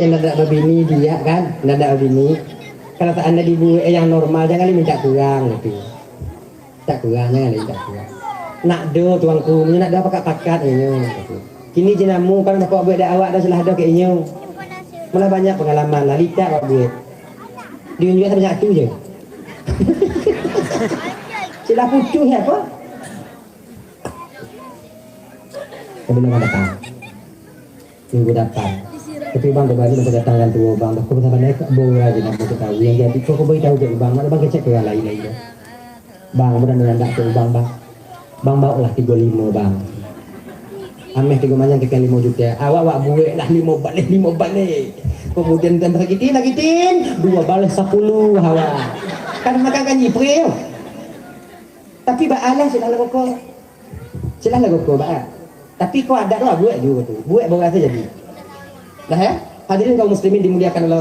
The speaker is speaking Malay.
Nada babini dia kan, nada babini. Kalau tak anda dibuat yang normal jangan minta kurang gitu. Tak kurang jangan minta kurang. Nak do tuangku, nak do pakat-pakat ini. Gitu. Kini jenamu kan dapat buat dak awak dah salah do kayak ini. Malah banyak pengalaman lah lita awak buat. Dia juga banyak tu je. Sila pucuh ya apa? Sebelum datang. Minggu datang. Tapi bang kembali untuk datangkan tua bang. Aku bersama naik bola aja nak kita tahu. Yang jadi kau beritahu je bang. Mana bang kecek ke yang lain lagi. Bang benar-benar tak tu bang bang. Bang bawa lah 35 bang. Ameh 3 macam ke 5 juta. Awak buat lah 5 balik. Kemudian dan lagitin 2 balik 10 awak. Kan makan kan nyipre. Tapi baalah silah kau. Silah kau baa. Tapi kau ada lah buat juga tu. Buat bawa saja jadi. Dah ya? Hadirin kaum muslimin dimuliakan Allah.